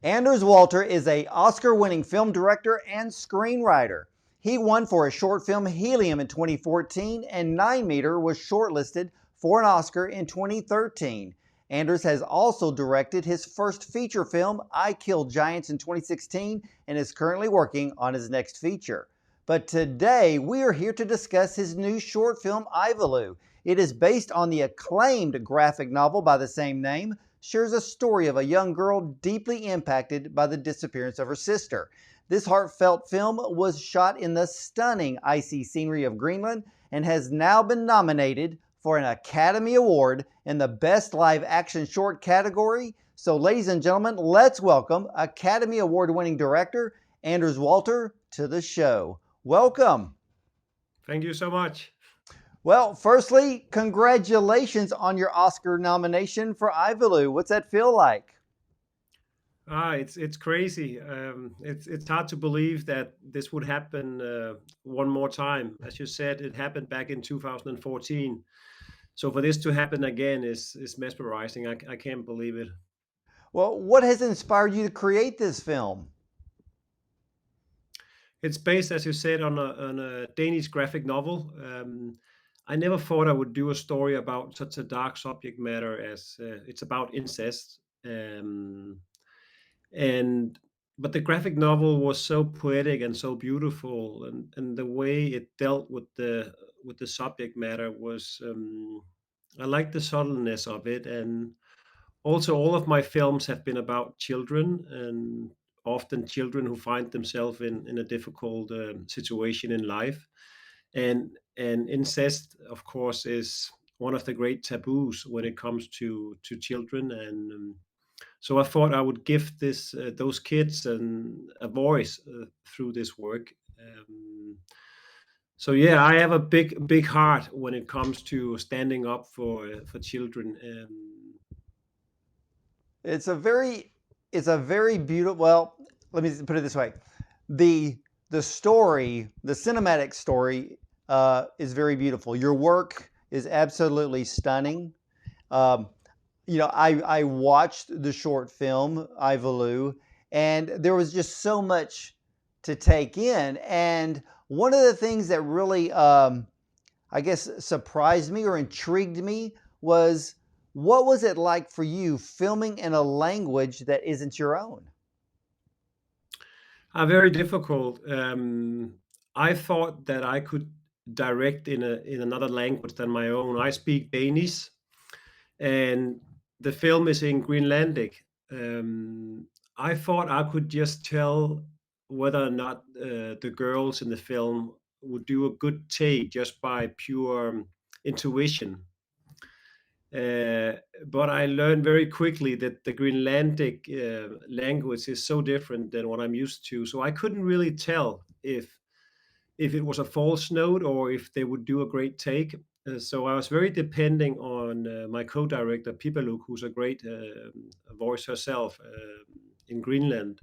Anders Walter is an Oscar-winning film director and screenwriter. He won for his short film HELIUM in 2014, and 9 Meter was shortlisted for an Oscar in 2013. Anders has also directed his first feature film, I Killed Giants, in 2016, and is currently working on his next feature. But today, we are here to discuss his new short film, IVALU. It is based on the acclaimed graphic novel by the same name, shares a story of a young girl deeply impacted by the disappearance of her sister. This heartfelt film was shot in the stunning icy scenery of Greenland and has now been nominated for an Academy Award in the Best Live Action Short category. So, ladies and gentlemen, let's welcome Academy Award-winning director Anders Walter to the show. Welcome. Thank you so much. Well, firstly, congratulations on your Oscar nomination for IVALU. What's that feel like? It's crazy. It's hard to believe that this would happen one more time. As you said, it happened back in 2014. So for this to happen again is mesmerizing. I can't believe it. Well, what has inspired you to create this film? It's based, as you said, on a Danish graphic novel. I never thought I would do a story about such a dark subject matter as it's about incest. And but the graphic novel was so poetic and so beautiful, and the way it dealt with the subject matter was I like the subtleness of it. And also all of my films have been about children, and often children who find themselves in a difficult situation in life. And incest, of course, is one of the great taboos when it comes to children. And so I thought I would give this those kids a voice through this work. So yeah, I have a big heart when it comes to standing up for children. It's a very, it's a very beautiful. Well, let me put it this way: the the story, the cinematic story, is very beautiful. Your work is absolutely stunning. Um, I watched the short film Ivalu, and there was just so much to take in. And one of the things that really, I guess, surprised me or intrigued me was, what was it like for you filming in a language that isn't your own? Very difficult. I thought that I could direct in another language than my own. I speak Danish, and the film is in Greenlandic. I thought I could just tell whether or not the girls in the film would do a good take just by pure intuition. But I learned very quickly that the Greenlandic language is so different than what I'm used to. So I couldn't really tell if it was a false note or if they would do a great take. So I was very depending on my co-director Pipaluk, who's a great voice herself in Greenland.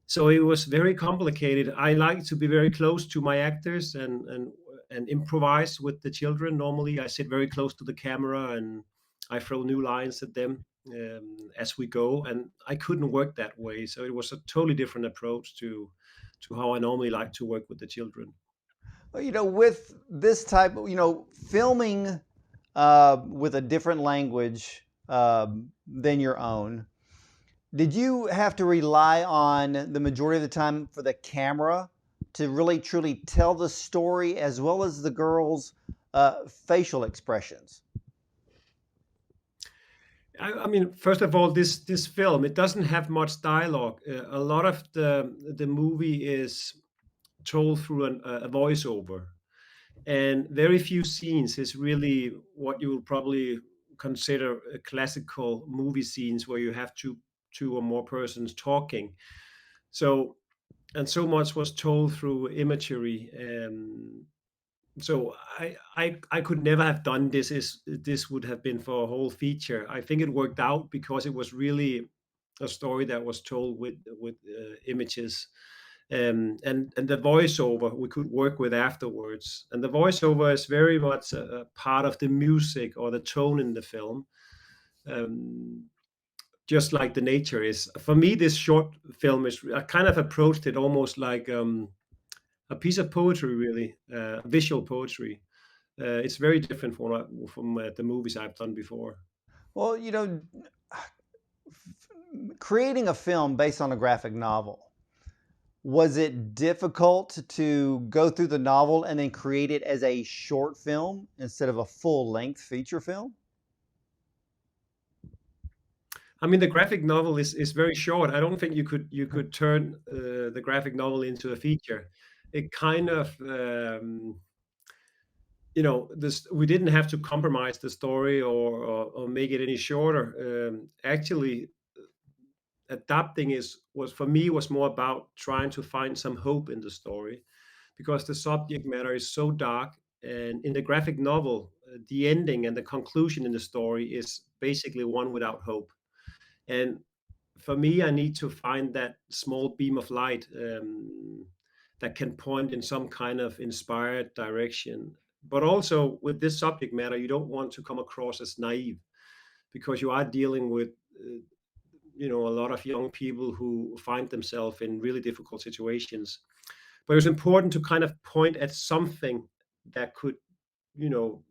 So it was very complicated. I like to be very close to my actors and improvise with the children. Normally, I sit very close to the camera and I throw new lines at them as we go. And I couldn't work that way, so it was a totally different approach to how I normally like to work with the children. Well, with this type, filming with a different language than your own, did you have to rely on the majority of the time for the camera to really truly tell the story as well as the girls' facial expressions? I mean, first of all, this film, it doesn't have much dialogue. A lot of the movie is told through a voiceover, and very few scenes is really what you would probably consider classical movie scenes where you have two or more persons talking. So and so much was told through imagery. So I could never have done this. Is this would have been for a whole feature. I think it worked out because it was really a story that was told with images. And the voiceover we could work with afterwards. And the voiceover is very much a part of the music or the tone in the film. Um, just like the nature is. For me, this short film is, I kind of approached it almost like a piece of poetry, really, visual poetry. It's very different from the movies I've done before. Well, creating a film based on a graphic novel, was it difficult to go through the novel and then create it as a short film instead of a full-length feature film? I mean, the graphic novel is very short. I don't think you could turn the graphic novel into a feature. It kind of this, we didn't have to compromise the story or make it any shorter. Actually, adapting is was for me was more about trying to find some hope in the story, because the subject matter is so dark, and in the graphic novel, the ending and the conclusion in the story is basically one without hope. And for me, I need to find that small beam of light, that can point in some kind of inspired direction. But also with this subject matter, you don't want to come across as naive, because you are dealing with a lot of young people who find themselves in really difficult situations. But it's important to kind of point at something that could, you know,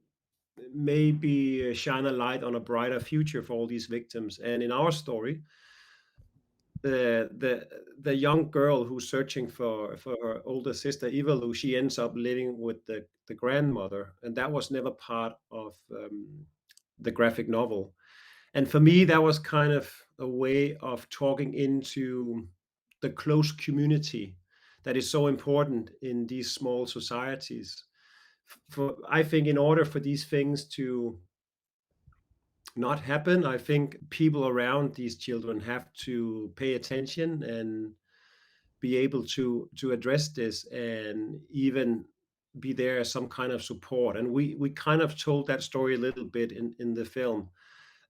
maybe shine a light on a brighter future for all these victims. And in our story, the young girl who's searching for her older sister IVALU, she ends up living with the grandmother, and that was never part of the graphic novel. And for me, that was kind of a way of talking into the close community that is so important in these small societies. For I think in order for these things to not happen, I think people around these children have to pay attention and be able to address this, and even be there as some kind of support. And we kind of told that story a little bit in the film,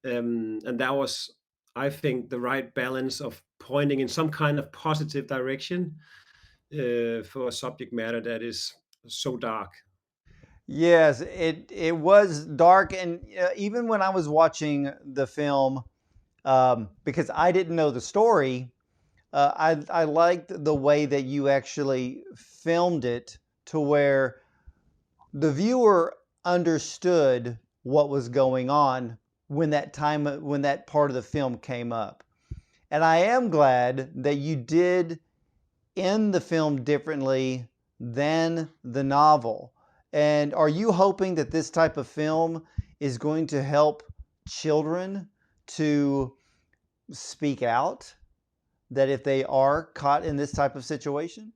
and that was, I think, the right balance of pointing in some kind of positive direction for a subject matter that is so dark. Yes, it was dark, and even when I was watching the film, because I didn't know the story, I liked the way that you actually filmed it to where the viewer understood what was going on when that part of the film came up. And I am glad that you did end the film differently than the novel. And are you hoping that this type of film is going to help children to speak out, that if they are caught in this type of situation?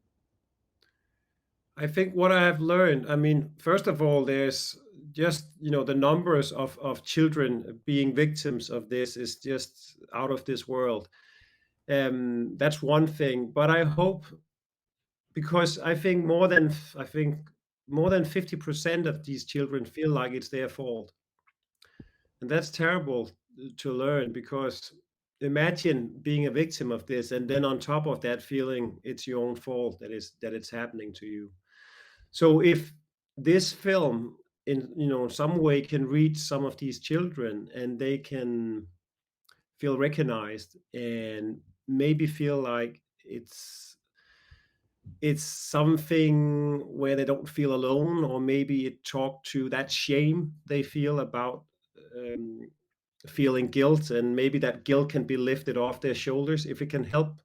I think what I have learned, I mean, first of all, there's just, the numbers of children being victims of this is just out of this world. That's one thing. But I hope, because I think more than 50% of these children feel like it's their fault. And that's terrible to learn, because imagine being a victim of this, and then on top of that, feeling it's your own fault that it's happening to you. So if this film in some way can reach some of these children, and they can feel recognized, and maybe feel like it's something where they don't feel alone, or maybe it talk to that shame they feel about um, feeling guilt, and maybe that guilt can be lifted off their shoulders. If it can help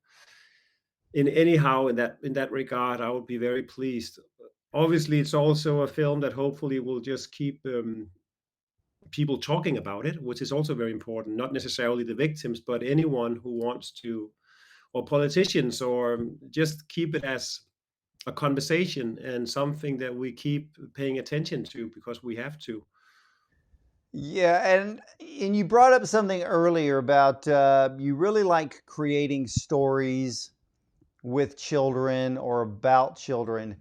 in anyhow in that regard, I would be very pleased. Obviously, it's also a film that hopefully will just keep people talking about it, which is also very important. Not necessarily the victims, but anyone who wants to, or politicians, or just keep it as a conversation and something that we keep paying attention to, because we have to. Yeah, and you brought up something earlier about you really like creating stories with children or about children.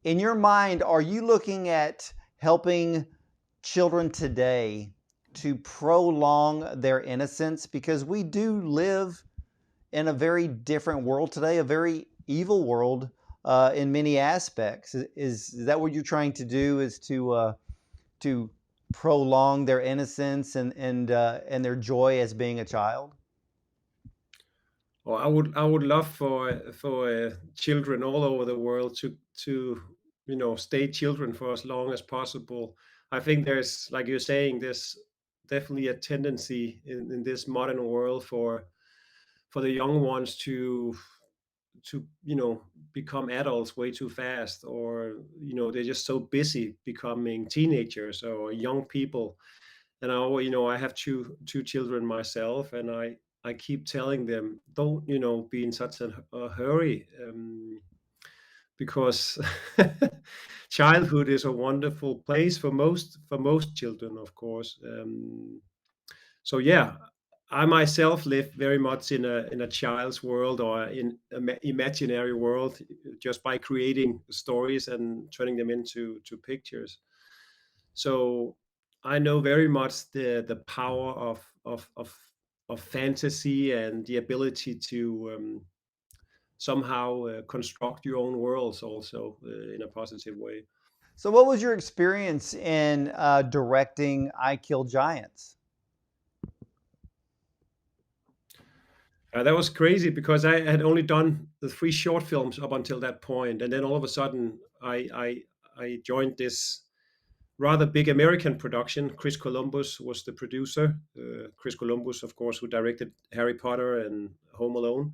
In your mind, are you looking at helping children today to prolong their innocence? Because we do live in a very different world today, a very evil world in many aspects. Is that what you're trying to do? Is to prolong their innocence and their joy as being a child? Or I would love for children all over the world to stay children for as long as possible. I think there's, like you're saying, there's definitely a tendency in this modern world for the young ones to become adults way too fast, or they're just so busy becoming teenagers or young people. And I have two children myself, and I keep telling them, don't be in such a hurry, because childhood is a wonderful place for most children, of course. So yeah, I myself live very much in a child's world, or in imaginary world, just by creating stories and turning them into pictures. So I know very much the power of fantasy, and the ability to somehow construct your own worlds also, in a positive way. So, what was your experience in directing I Kill Giants? That was crazy, because I had only done the three short films up until that point, and then all of a sudden I joined this rather big American production. Chris Columbus was the producer. Chris Columbus, of course, who directed Harry Potter and Home Alone.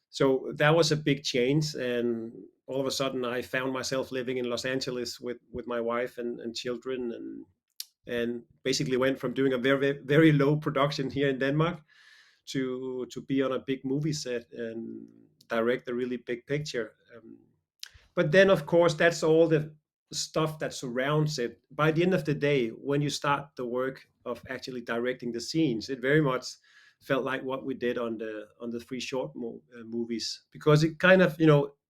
So that was a big change, and all of a sudden I found myself living in Los Angeles with my wife and children, and basically went from doing a very very low production here in Denmark to be on a big movie set and direct a really big picture. But then, of course, that's all the stuff that surrounds it. By the end of the day, when you start the work of actually directing the scenes, it very much felt like what we did on the three short movies, because it kind of,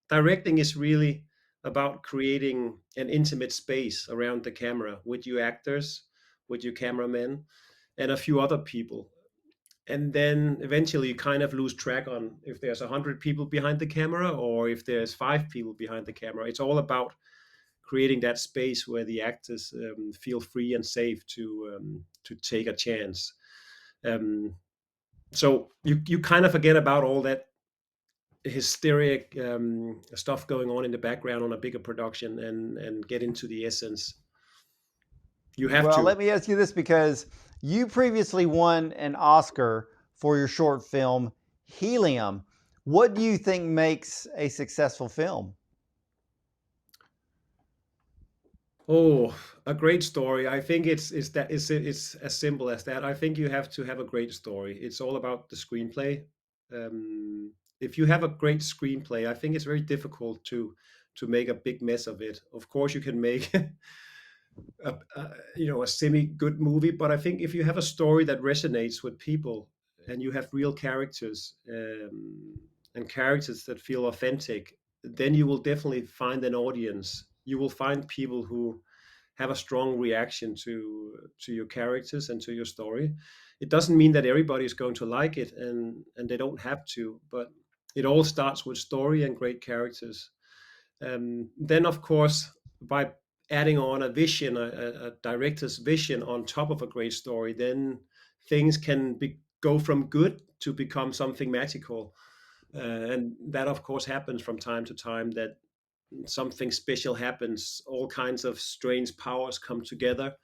directing is really about creating an intimate space around the camera with your actors, with your cameramen, and a few other people. And then eventually you kind of lose track on if there's 100 people behind the camera, or if there's 5 people behind the camera. It's all about creating that space where the actors feel free and safe to take a chance. um, so you kind of forget about all that hysteric stuff going on in the background on a bigger production, and get into the essence. You have Well, let to. me ask you this, because you previously won an Oscar for your short film Helium. What do you think makes a successful film? Oh, a great story. I think it's as simple as that. I think you have to have a great story. It's all about the screenplay. If you have a great screenplay, I think it's very difficult to make a big mess of it. Of course, you can make a semi good movie, but I think if you have a story that resonates with people, and you have real characters, and characters that feel authentic, then you will definitely find an audience. You will find people who have a strong reaction to your characters and to your story. It doesn't mean that everybody is going to like it, and they don't have to, but it all starts with story and great characters. Then, of course, by adding on a vision, a director's vision on top of a great story, then things can go from good to become something magical. And that, of course, happens from time to time, that something special happens. All kinds of strange powers come together.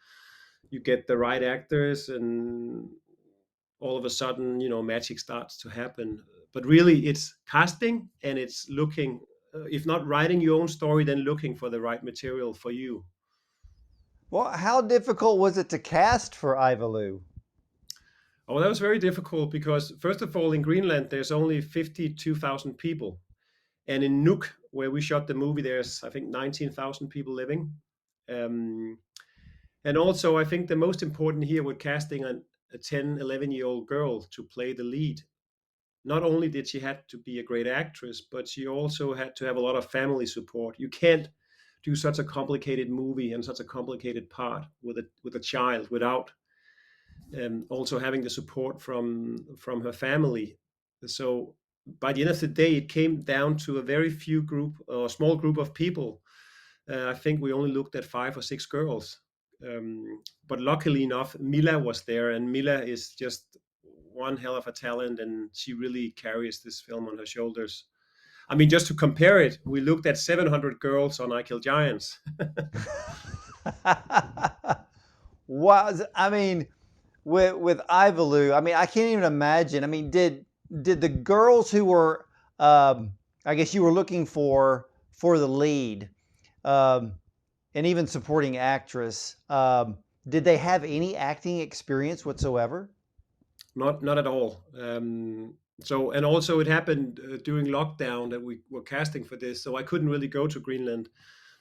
You get the right actors, and all of a sudden, magic starts to happen. But really, it's casting, and it's looking, if not writing your own story, then looking for the right material for you. Well, how difficult was it to cast for IVALU? Oh, that was very difficult, because first of all, in Greenland, there's only 52,000 people. And in Nuuk, where we shot the movie, there's, I think, 19,000 people living. Um, And also, I think the most important here with casting a 10, 11-year-old girl to play the lead, not only did she have to be a great actress, but she also had to have a lot of family support. You can't do such a complicated movie and such a complicated part with a child without also having the support from her family. So by the end of the day, it came down to a very few group, or small group of people. I think we only looked at 5 or 6 girls. But luckily enough, Mila was there, and Mila is just one hell of a talent, and she really carries this film on her shoulders. I mean, just to compare it, we looked at 700 girls on I Kill Giants. Wow. I mean, with IVALU, I mean, I can't even imagine. I mean, did the girls who were, I guess you were looking for the lead, um, and even supporting actress, did they have any acting experience whatsoever? Not at all. So, and also it happened during lockdown that we were casting for this, so I couldn't really go to Greenland.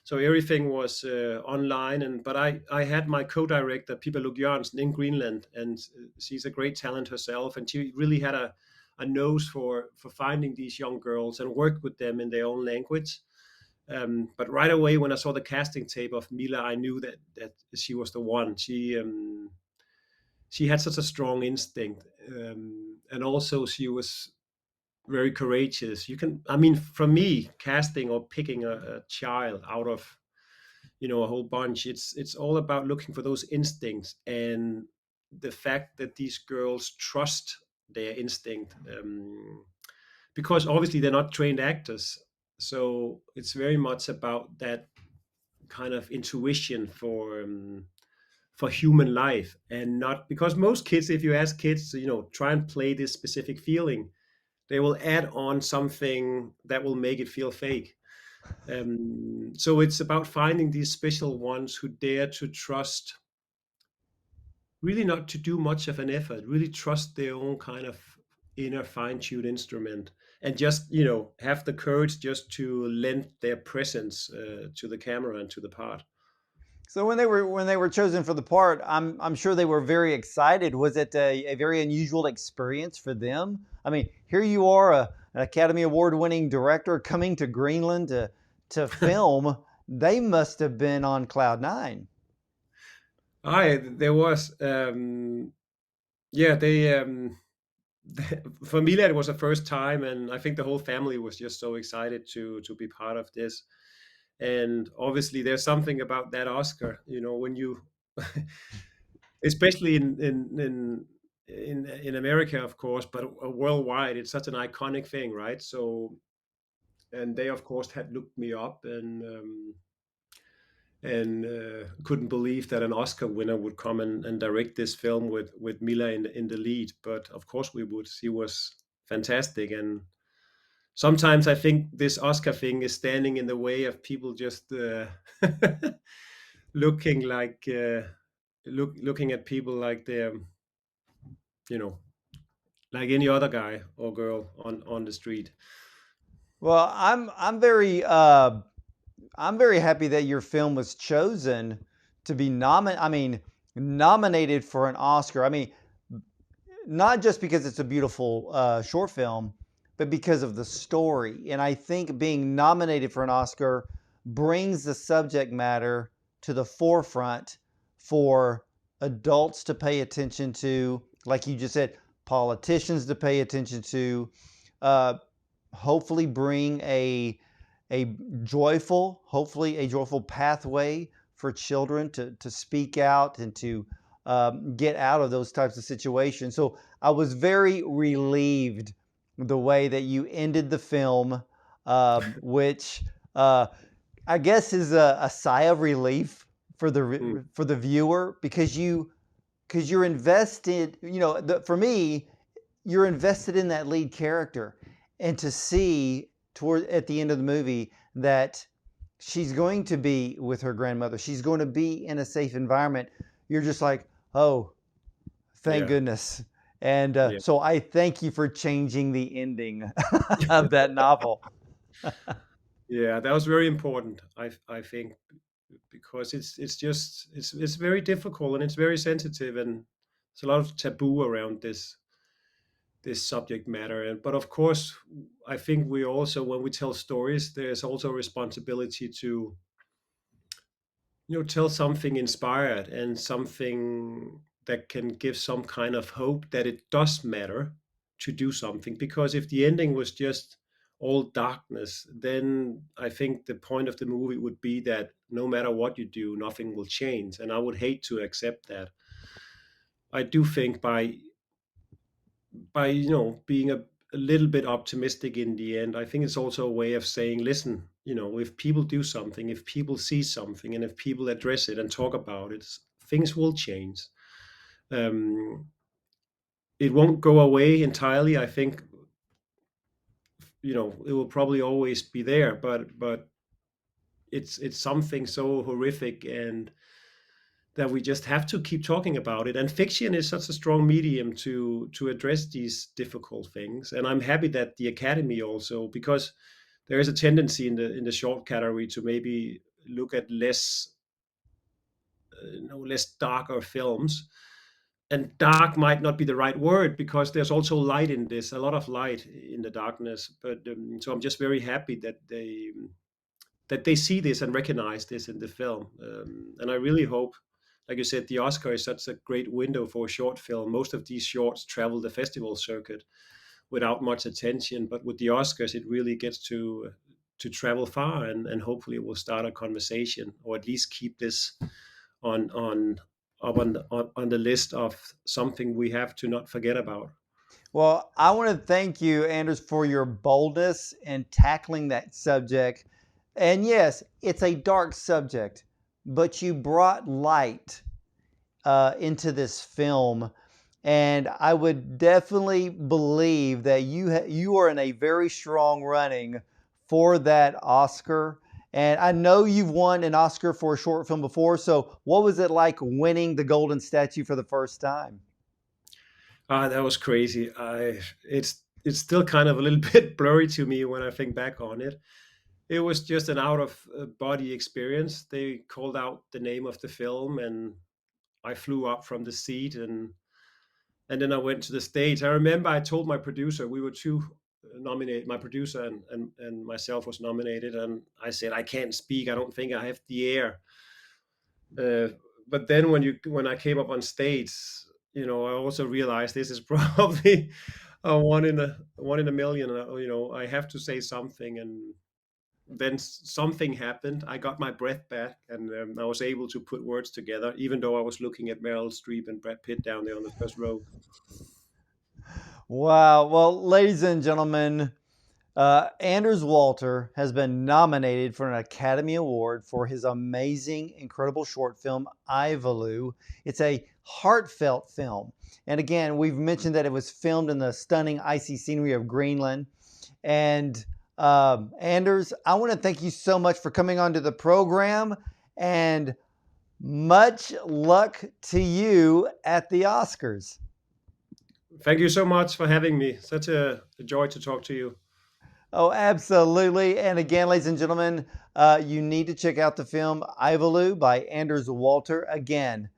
So everything was online, and but I had my co-director Pippa Luke Jørgensen in Greenland, and she's a great talent herself, and she really had a nose for finding these young girls and worked with them in their own language. But right away when I saw the casting tape of Mila, I knew that she was the one. She had such a strong instinct, and also she was very courageous. You can, I mean, for me, casting or picking a child out of a whole bunch, it's all about looking for those instincts and the fact that these girls trust their instinct, because obviously they're not trained actors. So it's very much about that kind of intuition for human life, and not because most kids, if you ask kids to try and play this specific feeling, they will add on something that will make it feel fake. So it's about finding these special ones who dare to trust, really not to do much of an effort, really trust their own kind of inner fine-tuned instrument, and just have the courage just to lend their presence to the camera and to the part. So when they were chosen for the part, I'm sure they were very excited. Was it a very unusual experience for them? I mean, here you are, an Academy Award winning director coming to Greenland to film. They must have been on cloud nine. I There was yeah, they for me that was the first time, and I think the whole family was just so excited to be part of this. And obviously there's something about that Oscar, when you especially in America, of course, but worldwide, it's such an iconic thing, right? So, and they of course had looked me up, and couldn't believe that an Oscar winner would come and direct this film with Mila in the lead. But of course we would. She was fantastic, and sometimes I think this Oscar thing is standing in the way of people just looking like looking at people like they're you know like any other guy or girl on the street. Well, I'm very happy that your film was chosen to be nominated for an Oscar. I mean, not just because it's a beautiful short film, but because of the story. And I think being nominated for an Oscar brings the subject matter to the forefront for adults to pay attention to, like you just said, politicians to pay attention to, uh, hopefully bring a hopefully a joyful pathway for children to speak out and to get out of those types of situations. So I was very relieved the way that you ended the film, which I guess is a sigh of relief for Mm. the viewer, because you're invested. For me, you're invested in that lead character, and to see toward at the end of the movie that she's going to be with her grandmother, she's going to be in a safe environment, you're just like, oh, thank Yeah, goodness. And yeah. so I thank you for changing the ending of that novel. Yeah, that was very important. I think because it's very difficult, and it's very sensitive, and there's a lot of taboo around this subject matter. And but of course, I think we also, when we tell stories, there's also a responsibility to tell something inspired and something that can give some kind of hope that it does matter to do something. Because if the ending was just all darkness, then I think the point of the movie would be that no matter what you do, nothing will change, and I would hate to accept that. I do think by being a little bit optimistic in the end, I think it's also a way of saying, listen, if people do something, if people see something, and if people address it and talk about it, things will change. um, it won't go away entirely. I think it will probably always be there, but it's something so horrific, and that we just have to keep talking about it. And fiction is such a strong medium to address these difficult things. And I'm happy that the Academy also, because there is a tendency in the short category to maybe look at less darker films. And dark might not be the right word, because there's also light in this, a lot of light in the darkness. But so I'm just very happy that they see this and recognize this in the film. And I really hope, like you said, the Oscar is such a great window for a short film. Most of these shorts travel the festival circuit without much attention, but with the Oscars, it really gets to travel far, and hopefully it will start a conversation, or at least keep this on on the list of something we have to not forget about. Well, I want to thank you, Anders, for your boldness in tackling that subject. And yes, it's a dark subject, but you brought light into this film. And I would definitely believe that you are in a very strong running for that Oscar. And I know you've won an Oscar for a short film before. So what was it like winning the Golden Statue for the first time? That was crazy. It's still kind of a little bit blurry to me when I think back on it. It was just an out of body experience. They called out the name of the film, and I flew up from the seat, and then I went to the stage. I remember I told my producer, we were two nominated. My producer and myself was nominated, and I said, I can't speak. I don't think I have the air. But then when I came up on stage, I also realized this is probably a one in a million. I have to say something, and then something happened. I got my breath back, and I was able to put words together, even though I was looking at Meryl Streep and Brad Pitt down there on the first row. Wow. Well, ladies and gentlemen, Anders Walter has been nominated for an Academy Award for his amazing, incredible short film, IVALU. It's a heartfelt film. And again, we've mentioned that it was filmed in the stunning icy scenery of Greenland. And Anders, I want to thank you so much for coming onto the program, and much luck to you at the Oscars. Thank you so much for having me. Such a joy to talk to you. Oh, absolutely. And again, ladies and gentlemen, you need to check out the film IVALU by Anders Walter. Again,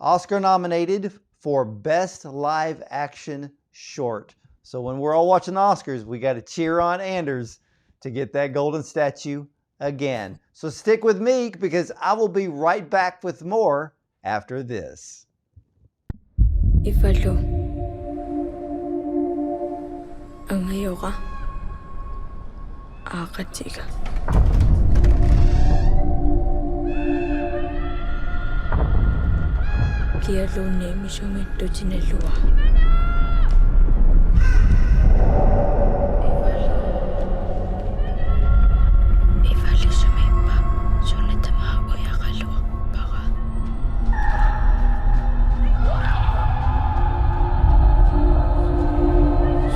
Oscar nominated for Best Live Action Short. So when we're all watching the Oscars, we got to cheer on Anders to get that golden statue again. So stick with me, because I will be right back with more after this. IVALU ang ngayoka akatiga kialu nemi sumittu tinelua IVALU sumimpa sunnitama oya kalua baka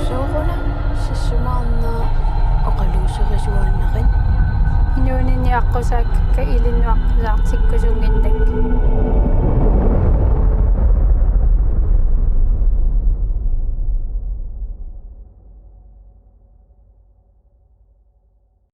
suquna sisumaanna oqaluusuqisuanneqin inuuniniaqqusaakkaka ilinnuaqqusaaqqsikkusunginnak